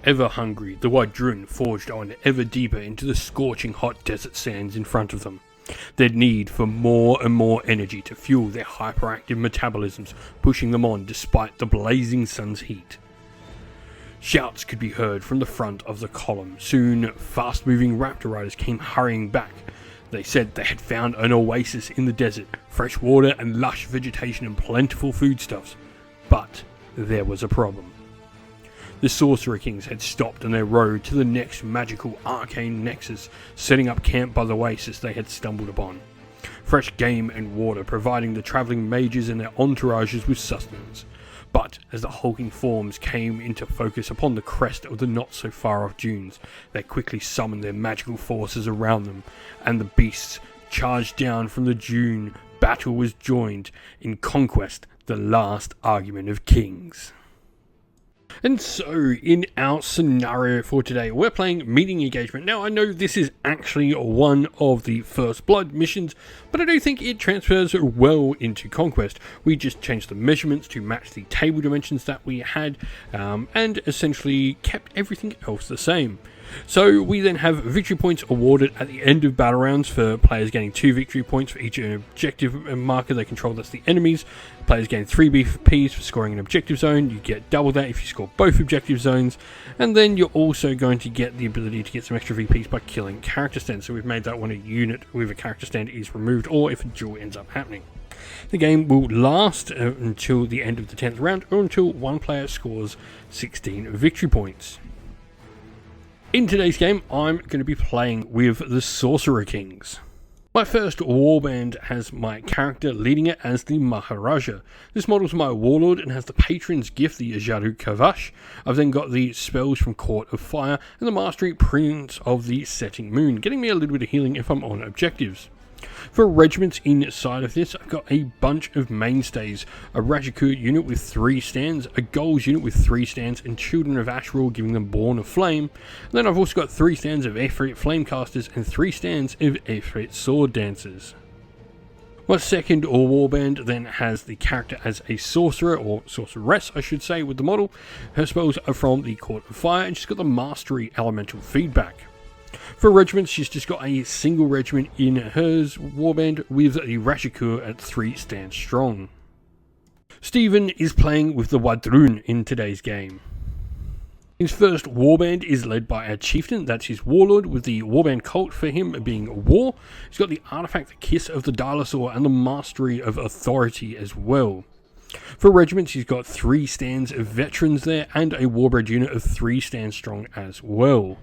Ever hungry, the Wadrun forged on ever deeper into the scorching hot desert sands in front of them. Their need for more and more energy to fuel their hyperactive metabolisms, pushing them on despite the blazing sun's heat. Shouts could be heard from the front of the column. Soon, fast-moving raptor riders came hurrying back. They said they had found an oasis in the desert, fresh water and lush vegetation and plentiful foodstuffs. But there was a problem. The Sorcerer Kings had stopped on their road to the next magical arcane nexus, setting up camp by the oasis they had stumbled upon. Fresh game and water providing the travelling mages and their entourages with sustenance. But as the hulking forms came into focus upon the crest of the not-so-far-off dunes, they quickly summoned their magical forces around them, and the beasts charged down from the dune. Battle was joined in Conquest, the last argument of kings. And so, in our scenario for today, we're playing Meeting Engagement. Now, I know this is actually one of the First Blood missions, but I do think it transfers well into Conquest. We just changed the measurements to match the table dimensions that we had, and essentially kept everything else the same. So we then have victory points awarded at the end of battle rounds for players getting 2 victory points for each objective marker they control, that's the enemies. Players gain 3 BPs for scoring an objective zone. You get double that if you score both objective zones. And then you're also going to get the ability to get some extra VPs by killing character stands. So we've made that when a unit with a character stand is removed or if a duel ends up happening. The game will last until the end of the 10th round or until one player scores 16 victory points. In today's game, I'm going to be playing with the Sorcerer Kings. My first warband has my character leading it as the Maharaja. This model is my warlord and has the patron's gift, the Ajaru Kavash. I've then got the spells from Court of Fire and the mastery Prince of the Setting Moon, getting me a little bit of healing if I'm on objectives. For regiments inside of this, I've got a bunch of mainstays. A Rajakur unit with 3 stands, a Goals unit with 3 stands, and Children of Ashrul giving them Born of Flame. And then I've also got 3 stands of Efreet Flamecasters and 3 stands of Efreet Sword Dancers. My second warband then has the character as a sorcerer, or sorceress I should say, with the model. Her spells are from the Court of Fire and she's got the mastery elemental feedback. For regiments, she's just got a single regiment in hers warband with the Rajakur at 3 stands strong. Stephen is playing with the Wadrun in today's game. His first warband is led by a chieftain, that's his warlord, with the warband cult for him being war. He's got the artifact, the Kiss of the Dinosaur, and the mastery of authority as well. For regiments, he's got 3 stands of veterans there and a warbred unit of 3 stands strong as well.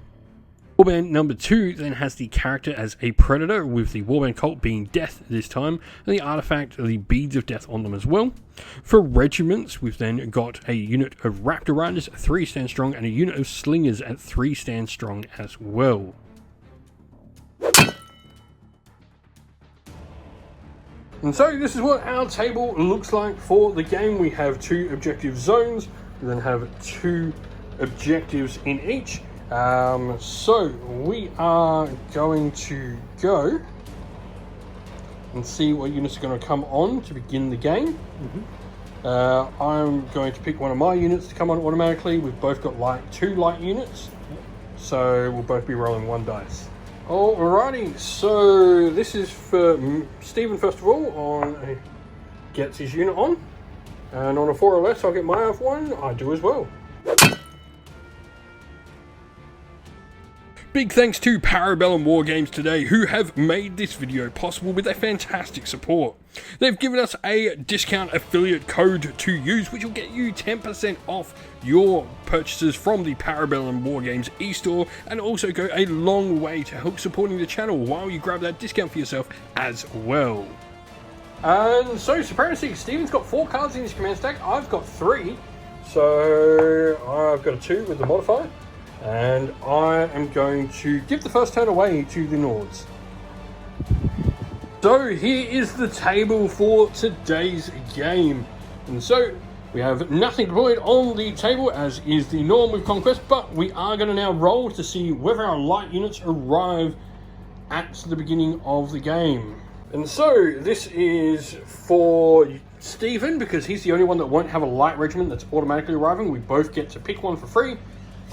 Warband number 2 then has the character as a predator, with the warband cult being death this time, and the artifact the beads of death on them as well. For regiments, we've then got a unit of raptor riders at 3 stand strong and a unit of slingers at 3 stand strong as well. And so this is what our table looks like for the game. We have 2 objective zones, we then have 2 objectives in each. So we are going to go and see what units are going to come on to begin the game. I'm going to pick one of my units to come on automatically. We've both got 2 light units, so we'll both be rolling 1 dice. Alrighty, so this is for Stephen first of all. Gets his unit on, and on a 4 or less I'll get my F1. I do as well. Big thanks to Parabellum Wargames today, who have made this video possible with their fantastic support. They've given us a discount affiliate code to use, which will get you 10% off your purchases from the Parabellum Wargames e-store, and also go a long way to help supporting the channel while you grab that discount for yourself as well. And so, Supremacy, Stephen's got 4 cards in his command stack, I've got 3, so I've got a 2 with the modifier. And I am going to give the first turn away to the Nords. So here is the table for today's game. And so we have nothing deployed on the table, as is the norm with Conquest, but we are going to now roll to see whether our light units arrive at the beginning of the game. And so this is for Stephen, because he's the only one that won't have a light regiment that's automatically arriving. We both get to pick one for free.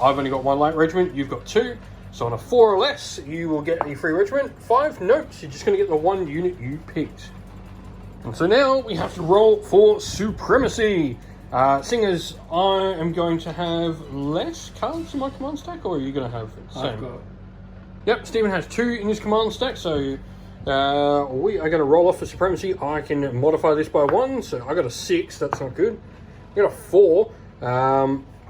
I've only got 1 light regiment, you've got 2. So on a 4 or less, you will get a free regiment. 5, nope, so you're just going to get the 1 unit you picked. And so now we have to roll for supremacy. Seeing as I am going to have less cards in my command stack, or are you going to have the same? Yep, Stephen has 2 in his command stack, so we are going to roll off for supremacy. I can modify this by 1, so I got a 6, that's not good. I got a 4,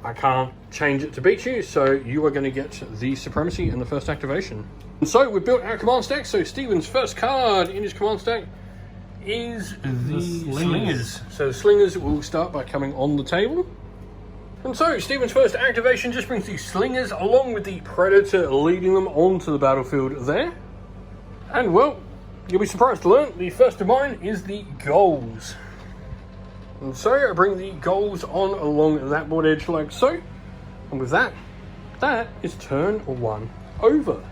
I can't change it to beat you, so you are going to get the supremacy and the first activation. And so we built our command stack, so Stephen's first card in his command stack is the slingers. So the slingers will start by coming on the table. And so Stephen's first activation just brings the slingers along with the predator leading them onto the battlefield there. And well, you'll be surprised to learn the first of mine is the goals. And so I bring the goals on along that board edge like so. And with that, that is turn 1 over.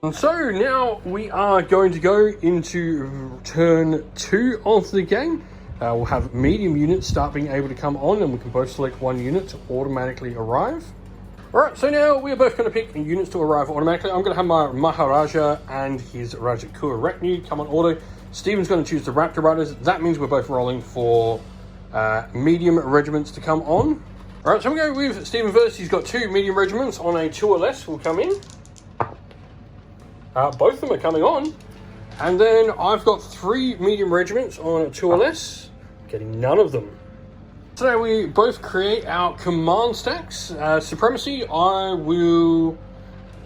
And so now we are going to go into turn 2 of the game. We'll have medium units start being able to come on, and we can both select 1 unit to automatically arrive. Alright, so now we are both going to pick units to arrive automatically. I'm going to have my Maharaja and his Rajakur retinue come on auto. Stephen's going to choose the Raptor Riders. That means we're both rolling for medium regiments to come on. Alright, so we go with Stephen first. He's got 2 medium regiments on a 2 or less will come in. Both of them are coming on. And then I've got 3 medium regiments on a 2 or less, getting none of them. So now we both create our command stacks. Supremacy, I will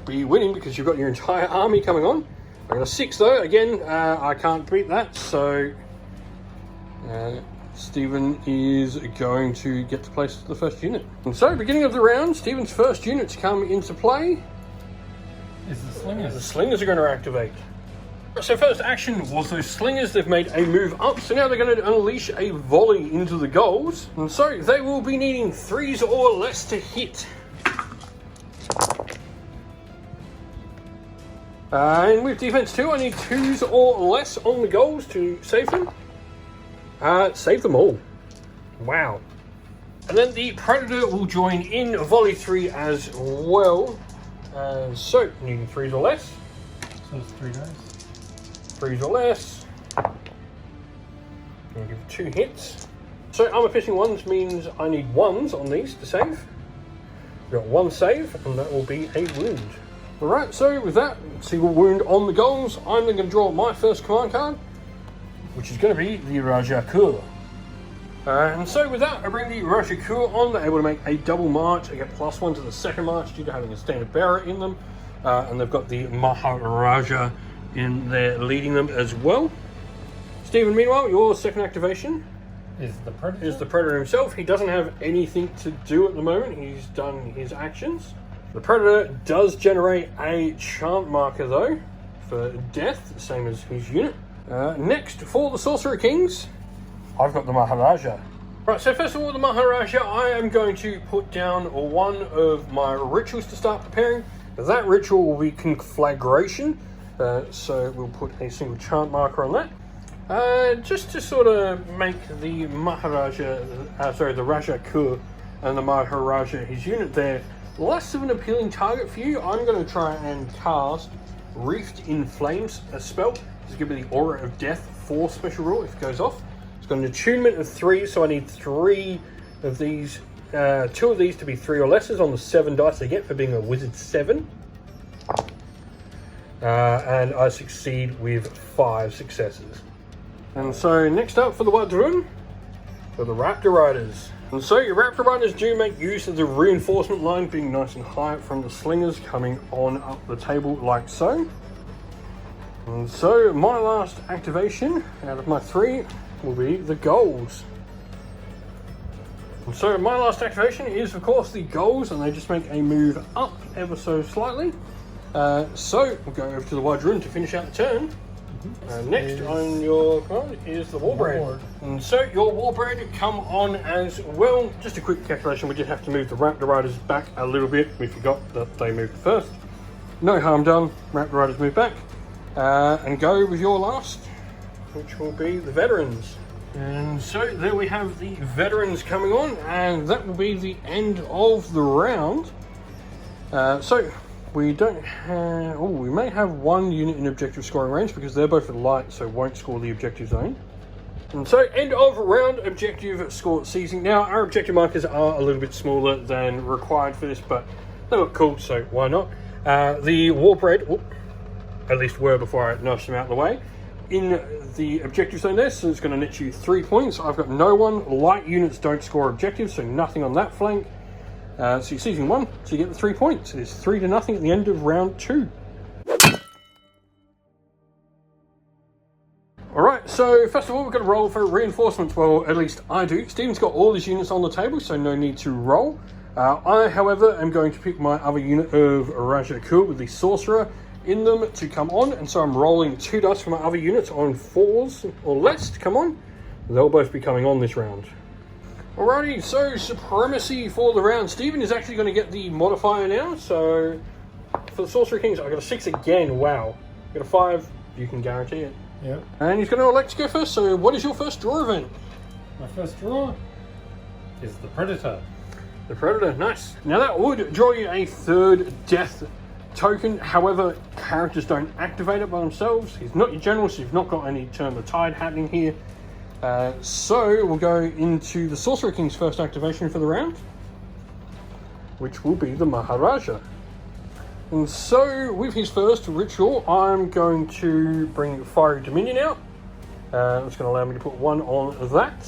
be winning because you've got your entire army coming on. I got a 6 though, again, I can't beat that, so Stephen is going to get to place the first unit. And so, beginning of the round, Stephen's first unit to come into play is the slingers. The slingers are going to activate. So first action was those slingers. They've made a move up, so now they're going to unleash a volley into the goals. And so they will be needing 3s or less to hit. And with defense 2, I need 2s or less on the goals to save them. Save them all. Wow. And then the Predator will join in volley 3 as well. So, needing 3s or less. So it's 3 dice. 3s or less. I'll give 2 hits. So armor piercing 1s means I need 1s on these to save. We've got 1 save, and that will be a wound. Alright, so with that single wound on the goals, I'm then going to draw my first command card, which is going to be the Rajakur. And so with that, I bring the Rajakur on. They're able to make a double march. I get +1 to the second march due to having a standard bearer in them. And they've got the Maharaja in there leading them as well. Stephen, meanwhile, your second activation is the Predator. Is the Predator himself. He doesn't have anything to do at the moment. He's done his actions. The Predator does generate a chant marker though for death, same as his unit. Next, for the Sorcerer Kings, I've got the Maharaja. Right, so first of all, the Maharaja, I am going to put down 1 of my rituals to start preparing. That ritual will be Conflagration, so we'll put a single chant marker on that. Just to sort of make the Maharaja, the Rajakur and the Maharaja, his unit there, less of an appealing target for you, I'm going to try and cast Reefed in Flames, a spell. Just give me the Aura of Death 4 special rule if it goes off. It's got an attunement of 3, so I need 3 of these, 2 of these to be 3 or lesses on the 7 dice I get for being a Wizard 7. And I succeed with 5 successes. And so next up for the Wadrun, for the Raptor Riders. And so your Raptor Riders do make use of the reinforcement line being nice and high from the slingers coming on up the table like so. And so my last activation out of my 3 will be the goals. And so my last activation is of course the goals, and they just make a move up ever so slightly. So we'll go over to the Wadrun to finish out the turn. Next on your card is the Warbread. And so your Warbread come on as well. Just a quick calculation, we did have to move the Raptor Riders back a little bit. We forgot that they moved first. No harm done, Raptor Riders move back. And go with your last, which will be the Veterans. And And so there we have the veterans coming on, and that will be the end of the round. So we don't have, we may have one unit in objective scoring range because they're both at light, so won't score the objective zone. And so end of round objective score seizing. Now our objective markers are a little bit smaller than required for this, but they look cool, so why not? The warp red, at least were before I notched them out of the way, in the objective zone there, so it's going to net you 3 points. I've got no one. Light units don't score objectives, so nothing on that flank. So you're seizing 1, so you get the 3 points. It is 3-0 at the end of round 2. Alright, so first of all we've got to roll for reinforcements. Well, at least I do. Steven's got all his units on the table, so no need to roll. I, however, am going to pick my other unit of Raja Kur with the Sorcerer in them to come on, and so I'm rolling 2 dice for my other units on 4s or less to come on. They'll both be coming on this round. Alrighty, so supremacy for the round. Steven is actually going to get the modifier now, so for the Sorcerer Kings I got a 6 again. Wow. Got a 5, you can guarantee it. Yep. And he's going to elect to go first, so what is your first draw event? My first draw is the Predator. The Predator, nice. Now that would draw you a 3rd death token, however, characters don't activate it by themselves. He's not your general, so you've not got any Turn the Tide happening here. So we'll go into the Sorcerer King's first activation for the round, which will be the Maharaja. And so with his first ritual, I'm going to bring Fiery Dominion out. That's going to allow me to put 1 on that,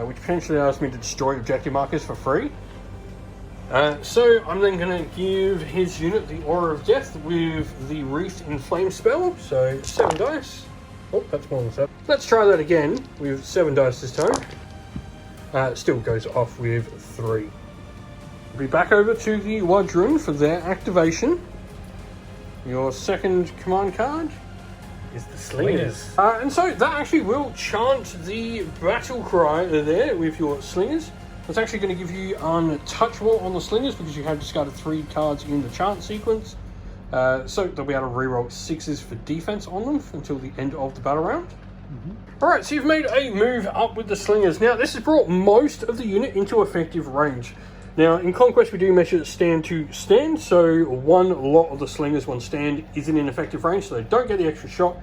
which potentially allows me to destroy objective markers for free. So I'm then going to give his unit the Aura of Death with the Wreath in Flame spell, so 7 dice. Oh, that's more than 7. Let's try that again with 7 dice this time. It still goes off with 3. We'll be back over to the Wadrun for their activation. Your second command card is the Slingers. And so that actually will chant the battle cry there with your Slingers. That's actually going to give you untouchable on the Slingers because you have discarded 3 cards in the chant sequence. So they'll be able to reroll 6s for defense on them until the end of the battle round. Alright, so you've made a move up with the Slingers. Now this has brought most of the unit into effective range. Now in Conquest we do measure stand to stand, so one lot of the Slingers, one stand, isn't in effective range, so they don't get the extra shot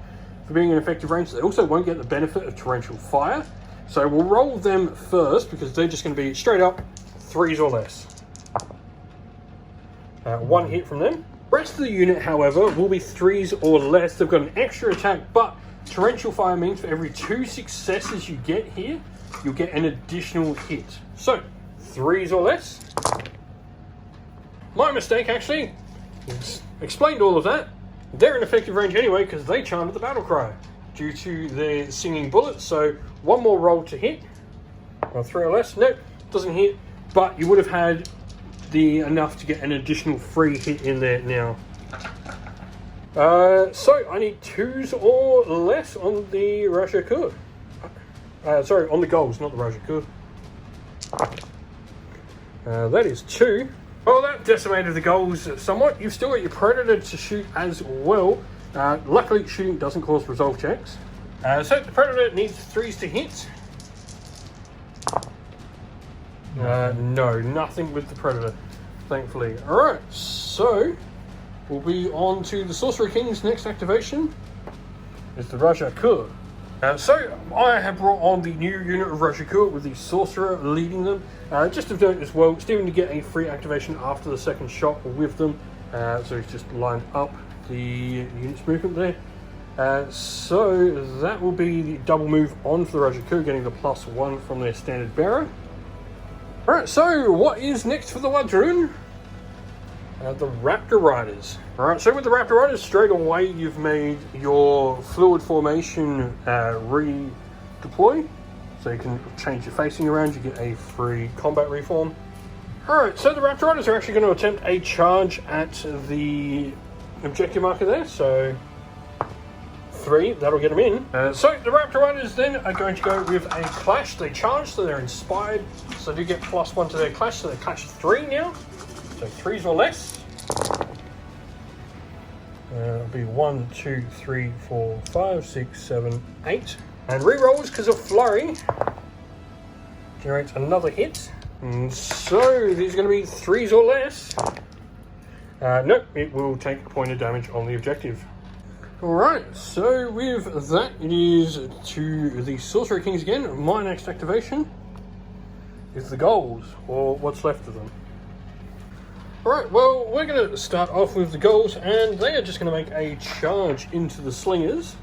for being in effective range. They also won't get the benefit of torrential fire. So we'll roll them first because they're just going to be straight up 3s or less. 1 hit from them. The rest of the unit, however, will be 3s or less. They've got an extra attack, but torrential fire means for every 2 successes you get here, you'll get an additional hit. So 3s or less. My mistake, actually. Explained all of that. They're in effective range anyway because they chanted the battle cry due to their singing bullets. So 1 more roll to hit. Well, 3 or less. Nope, doesn't hit. But you would have had the enough to get an additional free hit in there now. So I need 2s or less on the Raja Kur. Sorry, on the goals, not the Raja Kur. That is 2. Well, that decimated the goals somewhat. You've still got your Predator to shoot as well. Luckily, shooting doesn't cause resolve checks. So the Predator needs 3s to hit. No, nothing with the Predator, thankfully. Alright, so we'll be on to the Sorcerer King's next activation. It's the Raja Kur. So I have brought on the new unit of Raja Kur with the Sorcerer leading them. Just to note as well, Steven to get a free activation after the second shot with them. So he's just lined up the unit's movement there. So that will be the double move on for the Raja Kur, getting the +1 from their standard bearer. Alright, so what is next for the Wadrun? The Raptor Riders. Alright, so with the Raptor Riders, straight away you've made your fluid formation redeploy. So you can change your facing around, you get a free combat reform. Alright, so the Raptor Riders are actually going to attempt a charge at the objective marker there, so 3, that'll get them in. So the Raptor Riders then are going to go with a clash. They charge, so they're inspired, so they do get +1 to their clash, so they clash 3 now. So 3s or less. It'll be 1, 2, 3, 4, 5, 6, 7, 8. And rerolls because of flurry. Generates another hit. And so these are going to be 3s or less. Nope, it will take a point of damage on the objective. Alright, so with that, it is to the Sorcerer Kings again. My next activation is the goals, or what's left of them. Alright, well, we're going to start off with the goals, and they are just going to make a charge into the Slingers.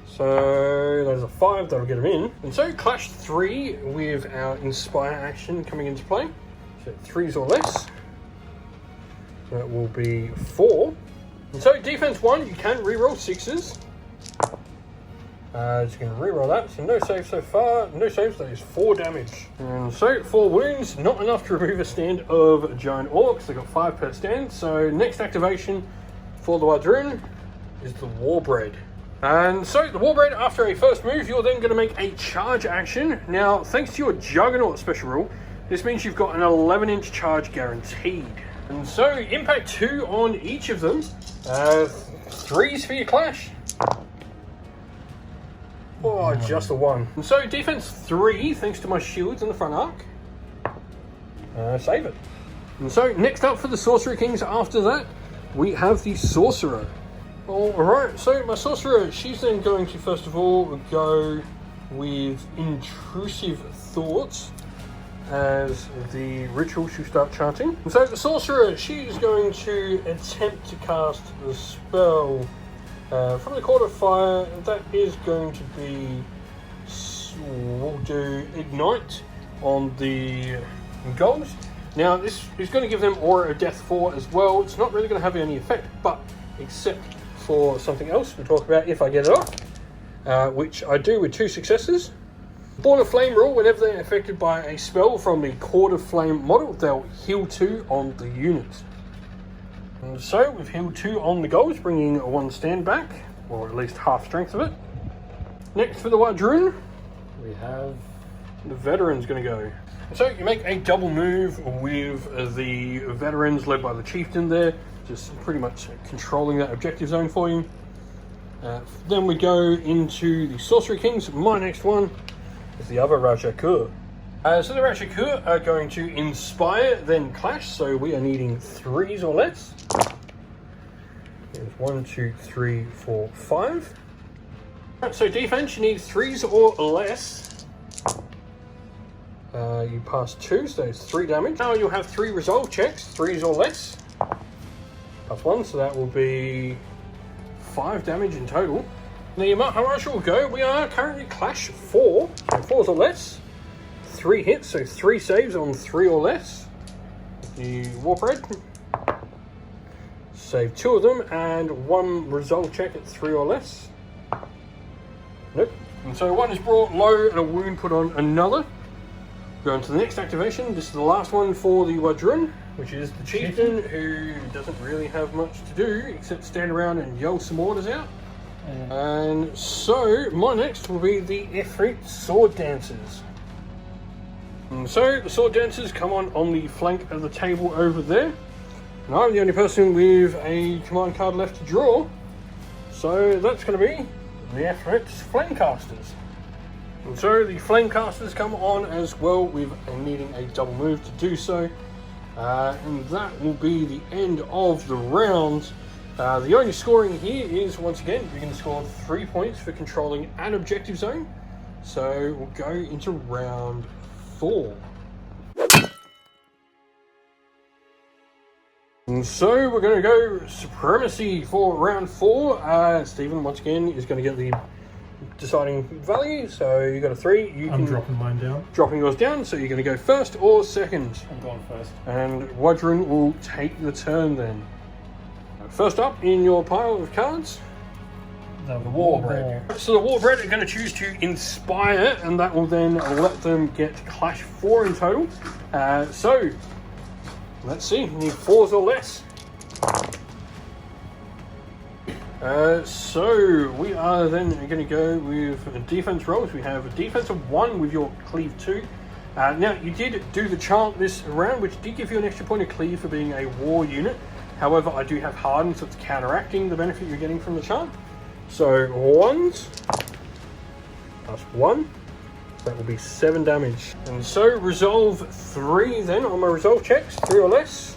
So there's a 5 that'll get them in. And so Clash 3 with our Inspire action coming into play. So 3s or less. That will be 4. And so defense 1, you can reroll 6s. Just going to reroll that. So no save so far. No saves, that is 4 damage. And so 4 wounds, not enough to remove a stand of giant orcs. They've got 5 per stand. So next activation for the Wadrun is the Warbred. And so the Warbred, after a first move, you're then going to make a charge action. Now, thanks to your Juggernaut special rule, this means you've got an 11-inch charge guaranteed. And so impact 2 on each of them. 3s for your clash. Oh, just a 1. And so defense 3, thanks to my shields in the front arc. Save it. And so next up for the Sorcerer Kings after that, we have the Sorcerer. Alright, so my Sorcerer, she's then going to first of all go with Intrusive Thoughts as the ritual she'll start chanting. And so the Sorcerer, she's going to attempt to cast the spell from the Court of Fire. That is going to be, we'll do Ignite on the goals. Now this is going to give them Aura of Death 4 as well. It's not really going to have any effect, but except for something else we'll talk about if I get it off, which I do with 2 successes. Born of Flame rule, whenever they're affected by a spell from the Court of Flame model, they'll heal 2 on the unit. And so we've healed 2 on the goals, bringing 1 stand back, or at least half strength of it. Next for the Wadrun, We have the Veteran's going to go. So you make a double move with the Veterans led by the Chieftain there, just pretty much controlling that objective zone for you. Then we go into the Sorcerer Kings. My next one is the other Rajakur. So the Rajakur are going to Inspire, then Clash, so we are needing 3s or less. There's 1, 2, 3, 4, 5. Right, so defense, you need 3s or less. You pass 2, so it's 3 damage. Now you'll have 3 resolve checks, 3s or less. Plus 1, so that will be 5 damage in total. The Maharaja will go. We are currently Clash 4, so 4s or less. 3 hits, so 3 saves on 3 or less. The Warbred. Save 2 of them, and 1 resolve check at 3 or less. Nope. And so 1 is brought low and a wound put on another. Go on to the next activation. This is the last one for the Wadrun, which is the Chieftain, who doesn't really have much to do except stand around and yell some orders out. And so my next will be the Ifrit Sword Dancers. And so the Sword Dancers come on the flank of the table over there. And I'm the only person with a command card left to draw. So that's going to be the Ifrit Flamecasters. And so the Flamecasters come on as well with needing a double move to do so. And that will be the end of the round. The only scoring here is, once again, you're going to score 3 points for controlling an objective zone. So we'll go into round 4. And so we're going to go Supremacy for round 4. Stephen, once again, is going to get the deciding value. So you got a 3. I'm dropping mine down. Dropping yours down, so you're going to go first or second. I'm going first. And Wadrun will take the turn then. First up in your pile of cards, The Warbred. So the Warbred are going to choose to Inspire, and that will then let them get Clash 4 in total. So let's see, you need 4s or less. So we are then going to go with defense rolls. We have a defense of 1 with your cleave 2. Now you did do the chant this round, which did give you an extra point of cleave for being a war unit. However, I do have hardened, so it's counteracting the benefit you're getting from the chant. So 1s, plus 1. That will be 7 damage. And so resolve 3 then on my resolve checks, 3 or less.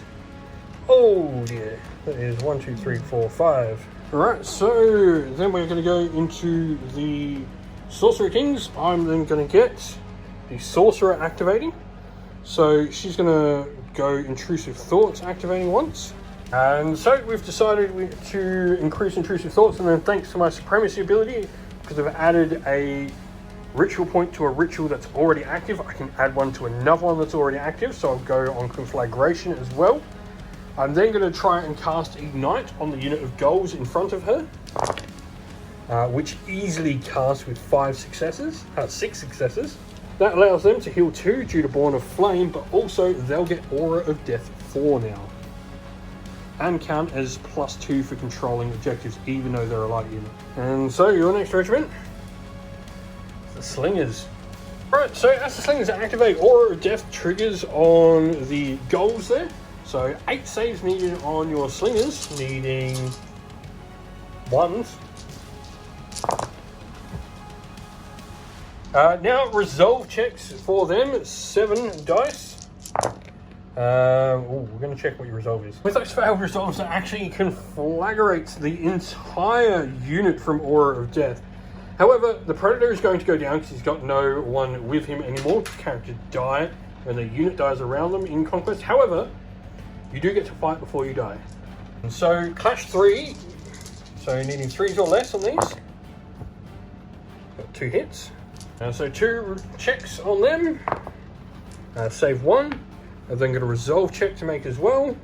Oh dear, that is 1, 2, 3, 4, 5. Alright, so then we're going to go into the Sorcerer Kings. I'm then going to get the Sorcerer activating. So she's going to go Intrusive Thoughts activating once. And so we've decided to increase Intrusive Thoughts, and then thanks to my Supremacy ability, because I've added a ritual point to a ritual that's already active, I can add one to another one that's already active, so I'll go on Conflagration as well. I'm then going to try and cast Ignite on the unit of goals in front of her, which easily casts with 6 successes. That allows them to heal 2 due to Born of Flame, but also they'll get Aura of Death 4 now. And count as +2 for controlling objectives, even though they're a light unit. And so your next regiment, the Slingers. Right, so as the Slingers activate, Aura of Death triggers on the goals there. So 8 saves needed on your Slingers, needing 1s. Now resolve checks for them, 7 dice. We're going to check what your resolve is. With those failed resolves, that actually conflagrates the entire unit from Aura of Death. However, the Predator is going to go down because he's got no one with him anymore. Characters die when the unit dies around them in Conquest. However, you do get to fight before you die. And so, Clash 3. So, needing 3s or less on these. Got 2 hits. So, 2 checks on them. Save 1. I've then got a resolve check to make as well.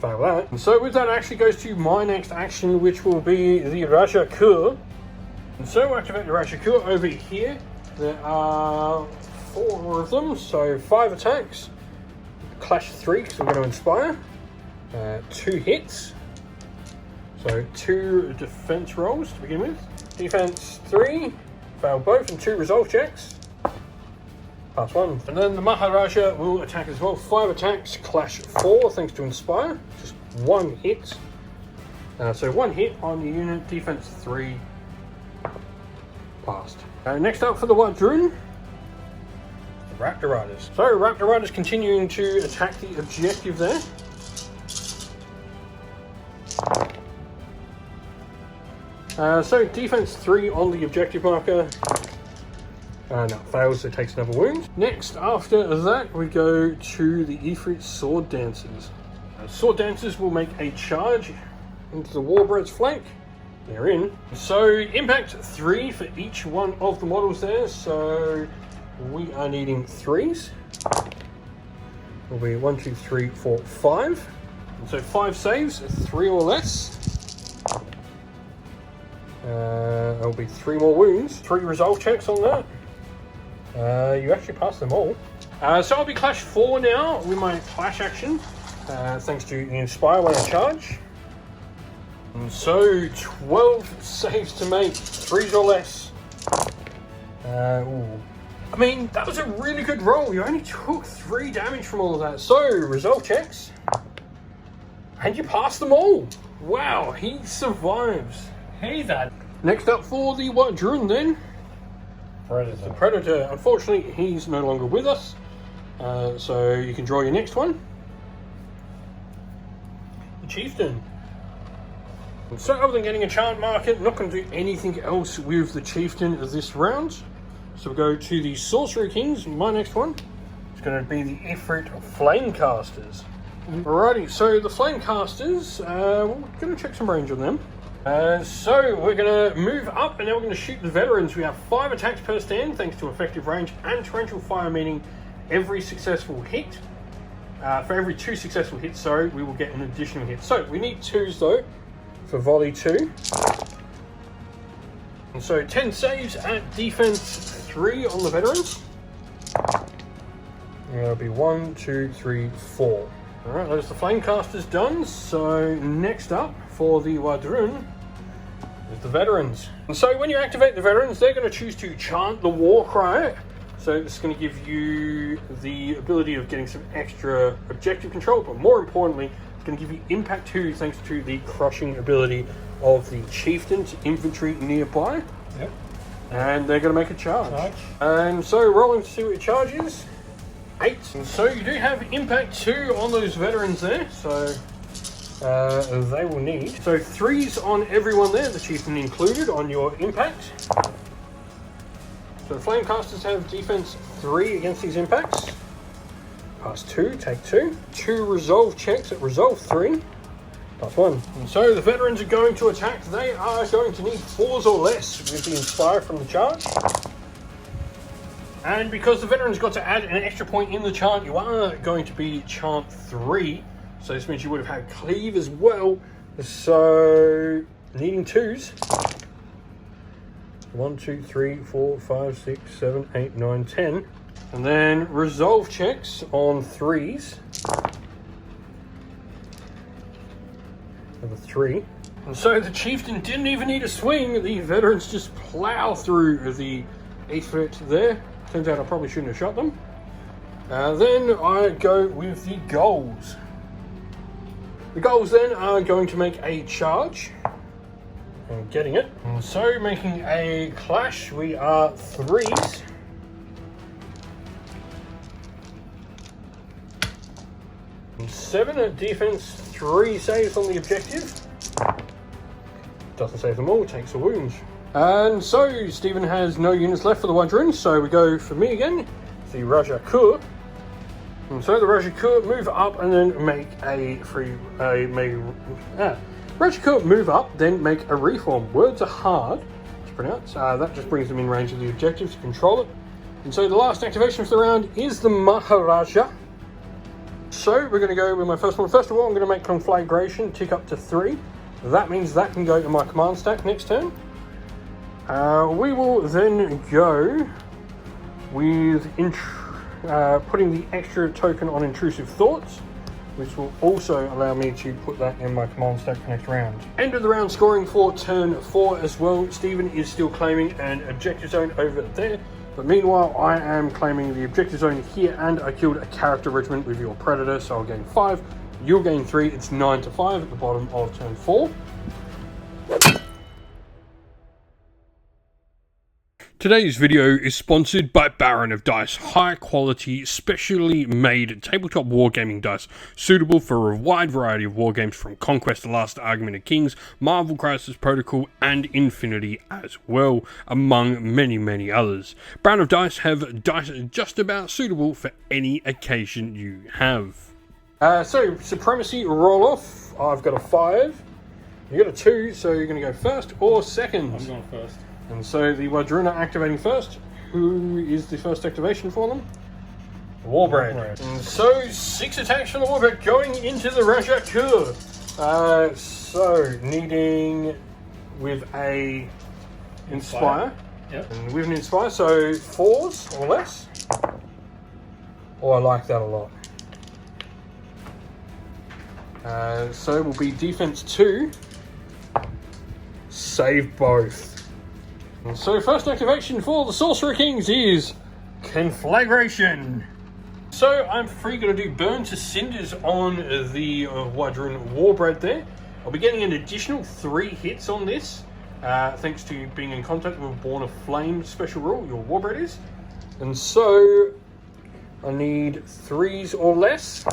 Fail that. And so, with that, actually goes to my next action, which will be the Rajakur. And so we'll activate the Rajakur over here. There are 4 of them, so 5 attacks. Clash 3, because we're going to Inspire. 2 hits. So 2 defense rolls to begin with. Defense 3, fail both, and 2 resolve checks. Pass 1. And then the Maharaja will attack as well. 5 attacks, Clash 4, thanks to Inspire. Just 1 hit. So 1 hit on the unit, defense 3. Passed. Next up for the Wadrun, the Raptor Riders. So Raptor Riders continuing to attack the objective there. So defense 3 on the objective marker. No, fails, so it takes another wound. Next, after that, we go to the Ifrit Sword Dancers. Sword Dancers will make a charge into the Warbred's flank. They're in. So impact 3 for each one of the models there. So we are needing 3s. Will be 1, 2, 3, 4, 5. And so 5 saves, 3 or less. There'll be 3 more wounds. 3 resolve checks on that. You actually passed them all. So I'll be Clash 4 now with my Clash action. Thanks to the Inspire when I charge. And so 12 saves to make, 3s or less. I mean, that was a really good roll. You only took 3 damage from all of that. So, resolve checks. And you passed them all. Wow, he survives. Hey, that. Next up for the Wadrun then. Predator. The Predator. Unfortunately, he's no longer with us. So you can draw your next one. The Chieftain. And so other than getting a chant market, I'm not going to do anything else with the Chieftain this round. So we'll go to the Sorcerer Kings. My next one is going to be the Ifrit Flamecasters. Alrighty, so the Flamecasters, we're going to check some range on them. So we're going to move up and now we're going to shoot the Veterans. We have 5 attacks per stand thanks to effective range and torrential fire, meaning every successful hit. For every 2 successful hits, sorry, we will get an additional hit. So we need 2s though for volley 2. And so 10 saves at defense 3 on the Veterans. And that'll be 1, 2, 3, 4. Alright, there's the Flamecasters done. So next up for the Wadrun is the Veterans. And so when you activate the Veterans, they're going to choose to chant the war cry. So this is going to give you the ability of getting some extra objective control, but more importantly, it's going to give you impact 2 thanks to the crushing ability of the Chieftain's infantry nearby. Yep. And they're going to make a charge. Charge. And so rolling to see what your charge is. 8. And so you do have impact 2 on those veterans there. So they will need. So 3s on everyone there, the chieftain included, on your impact. So the Flamecasters have defense 3 against these impacts. Pass 2, take 2. 2 resolve checks at resolve 3. Plus 1. And so the veterans are going to attack. They are going to need 4s or less with the Inspire from the charge. And because the veterans got to add an extra point in the chant, you are going to be chant 3. So this means you would have had cleave as well. So needing 2s. 1, 2, 3, 4, 5, 6, 7, 8, 9, 10. And then resolve checks on 3s. Number 3. And so the chieftain didn't even need a swing. The veterans just plow through the Aether there. Turns out I probably shouldn't have shot them. Then I go with the goals. The goals then are going to make a charge. I'm getting it. And so making a clash, we are 3s. And 7 at defense, 3 saves on the objective. Doesn't save them all, takes a wound. And so Stephen has no units left for the Wadrun, so we go for me again, the Raja Kur. And so the Raja Kur move up and then make a Raja Kur move up, then make a reform. Words are hard to pronounce. That just brings them in range of the objective to control it. And so the last activation of the round is the Maharaja. So we're going to go with my first one. First of all, I'm going to make Conflagration tick up to 3. That means that can go to my command stack next turn. We will then go with putting the extra token on Intrusive Thoughts, which will also allow me to put that in my command stack for next round. End of the round scoring for turn 4 as well. Stephen is still claiming an objective zone over there, but meanwhile I am claiming the objective zone here, and I killed a character regiment with your Predator, so I'll gain 5. You'll gain 3. It's 9 to 5 at the bottom of turn 4. Today's video is sponsored by Baron of Dice, high quality, specially made tabletop wargaming dice, suitable for a wide variety of wargames from Conquest, The Last Argument of Kings, Marvel Crisis Protocol, and Infinity as well, among many, many others. Baron of Dice have dice just about suitable for any occasion you have. So, Supremacy roll off. I've got a 5. You got a 2, so you're going to go first or second. I'm going first. And so the Wadrun are activating first. Who is the first activation for them? The Warbread. And so 6 attacks from the Warbread going into the Raja Kur. So needing with a Inspire. Yep. And with an Inspire, so 4s or less. Oh, I like that a lot. So will be defense 2. Save both. And so first activation for the Sorcerer Kings is Conflagration. So I'm free going to do Burn to Cinders on the Wadrun Warbread there. I'll be getting an additional 3 hits on this, thanks to being in contact with Born of Flame special rule, your Warbread is. And so I need 3s or less.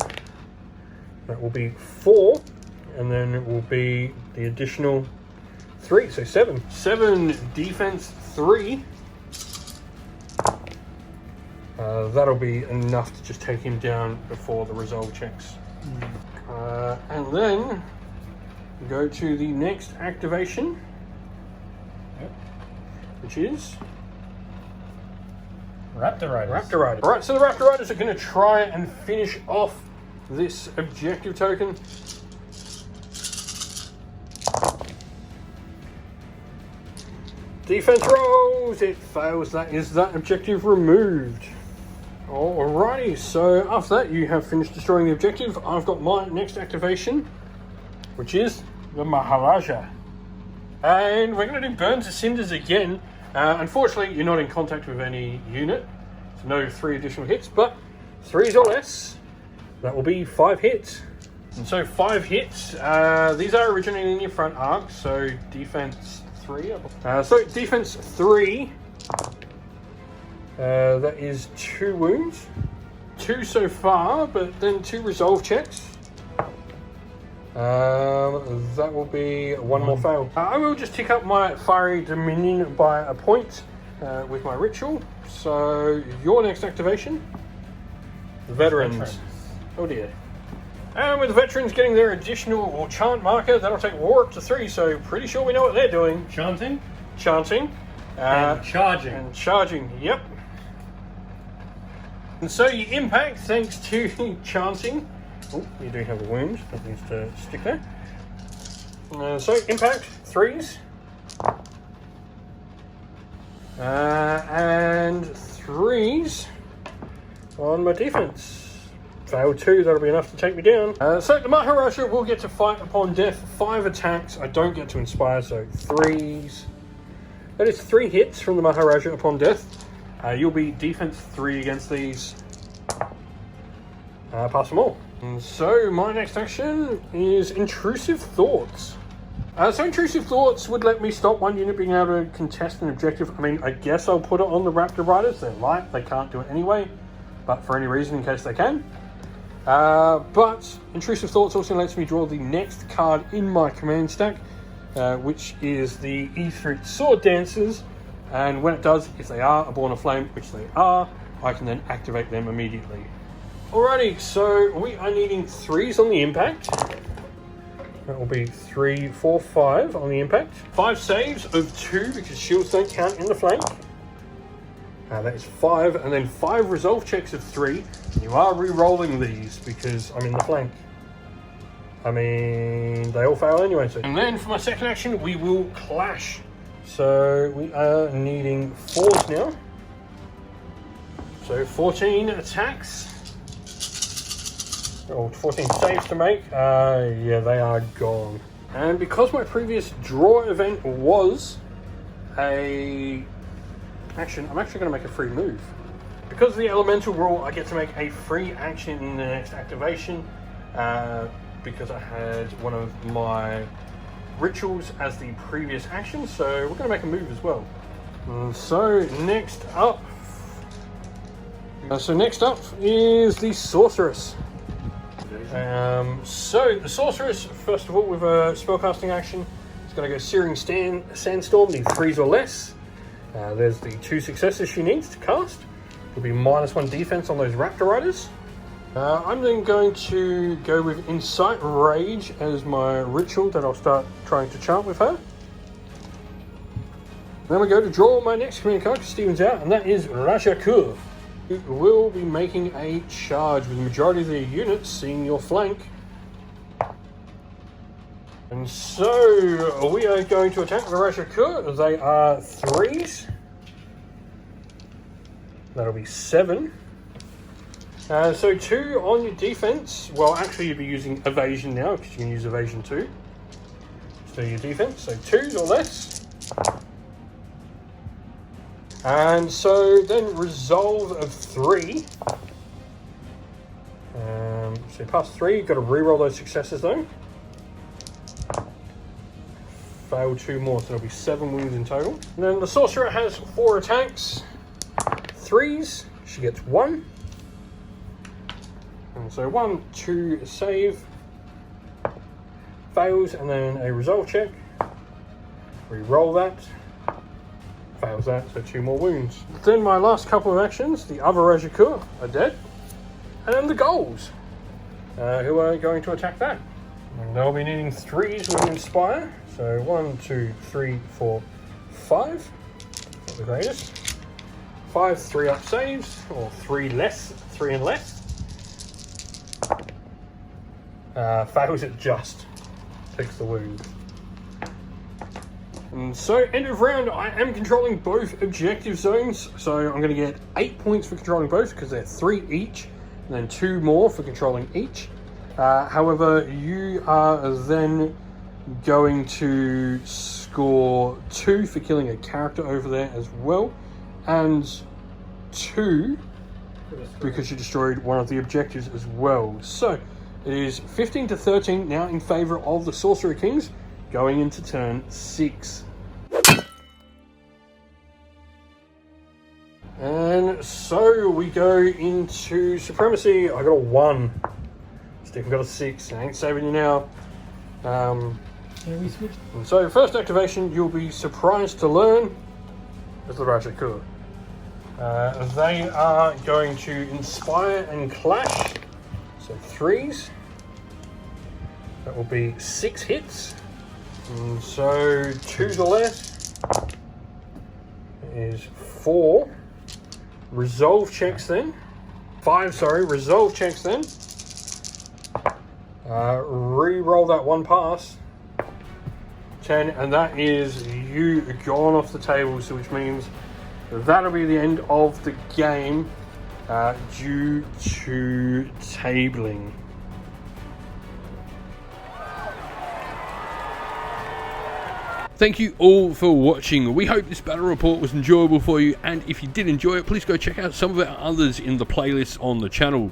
That will be 4, and then it will be the additional 3, so 7. 7 defense 3. That'll be enough to just take him down before the resolve checks. And then go to the next activation, which is Raptor Riders. Raptor Riders. Alright, so the Raptor Riders are going to try and finish off this objective token. Defense rolls, it fails. That is that objective removed. Alrighty, so after that you have finished destroying the objective. I've got my next activation, which is the Maharaja. And we're going to do Burn to Cinders again. Unfortunately, you're not in contact with any unit, so no 3 additional hits, but 3s or less, that will be 5 hits. And so 5 hits, these are originating in your front arc, so defense 3. So defense 3 That is 2 wounds. 2 so far, but then 2 resolve checks. That will be 1 more fail. I will just tick up my Fiery Dominion by a point with my ritual. So, your next activation, Veterans. Oh dear. And with the Veterans getting their additional chant marker, that'll take War up to 3, so pretty sure we know what they're doing. Chanting? Chanting. And charging. And charging, yep. And so you impact thanks to chanting. Oh, you do have a wound, that needs to stick there. So impact, 3s. And 3s on my defense. Fail 2, that'll be enough to take me down. So the Maharaja will get to fight upon death, 5 attacks. I don't get to inspire, so 3s. That is 3 hits from the Maharaja upon death. You'll be defense 3 against these. Pass them all. And so my next action is Intrusive Thoughts. So Intrusive Thoughts would let me stop one unit being able to contest an objective. I mean, I guess I'll put it on the Raptor Riders. They're light, they can't do it anyway. But for any reason, in case they can. But Intrusive Thoughts also lets me draw the next card in my command stack, which is the Ifrit Sword Dancers. And when it does, if they are a Born of Flame, which they are, I can then activate them immediately. Alrighty, so we are needing 3s on the impact. That will be 3, 4, 5 on the impact. 5 saves of 2 because shields don't count in the flank. That is 5, and then 5 resolve checks of 3. You are re-rolling these because I'm in the flank. I mean, they all fail anyway. So. And then for my second action, we will clash. So we are needing 4s now. So 14 attacks. Oh, 14 saves to make. Yeah, they are gone. And because my previous draw event was a action, I'm actually going to make a free move. Because of the elemental rule, I get to make a free action in the next activation. Because I had one of my rituals as the previous action, so we're going to make a move as well. And so next up is the Sorceress. So the Sorceress, first of all, with a spellcasting action, is going to go Searing Sandstorm, the 3s or less. There's the 2 successes she needs to cast. It'll be -1 defense on those Raptor Riders. I'm then going to go with Incite Rage as my ritual that I'll start trying to chant with her. Then we go to draw my next command card because Steven's out, and that is Rajakur, who will be making a charge with the majority of their units seeing your flank. And so we are going to attack the Rajakur. They are 3s. That'll be 7. So 2 on your defense. Well, actually you'd be using evasion now because you can use evasion too. So your defense, so 2s or less. And so then resolve of 3. So past 3, you've got to re-roll those successes though. Fail 2 more, so there'll be 7 wounds in total. And then the Sorcerer has 4 attacks. 3s, she gets 1. And so 1, 2 save. Fails, and then a resolve check. Re-roll that. Fails that, so 2 more wounds. Then my last couple of actions, the other Rajakur are dead. And then the Ghouls, who are going to attack that. And they'll be needing 3s with Inspire. So 1, 2, 3, 4, 5. Not the greatest. 5 3-up saves, or 3 and less. Fails it just. Takes the wound. And so, end of round, I am controlling both objective zones. So I'm going to get 8 points for controlling both because they're 3 each, and then 2 more for controlling each. However, you are then going to score 2 for killing a character over there as well, and 2 because you destroyed one of the objectives as well. So it is 15 to 13 now in favor of the Sorcerer Kings going into turn 6. And And so we go into Supremacy. I got a 1. Stephen got a 6. I ain't saving you now. We switched. And so first activation, you'll be surprised to learn. That's the Raja Kula. They are going to inspire and clash. So 3s. That will be 6 hits. And so 2 to the left is 4. Resolve checks then. 5, sorry, resolve checks then. Re-roll that 1 pass. 10, and that is you gone off the table, so which means that'll be the end of the game due to tabling. Thank you all for watching. We hope this battle report was enjoyable for you, and if you did enjoy it, please go check out some of our others in the playlist on the channel.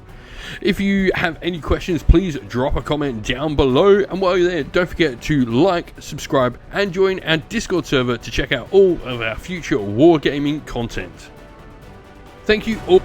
If you have any questions, please drop a comment down below, and while you're there, don't forget to like, subscribe, and join our Discord server to check out all of our future wargaming content. Thank you all.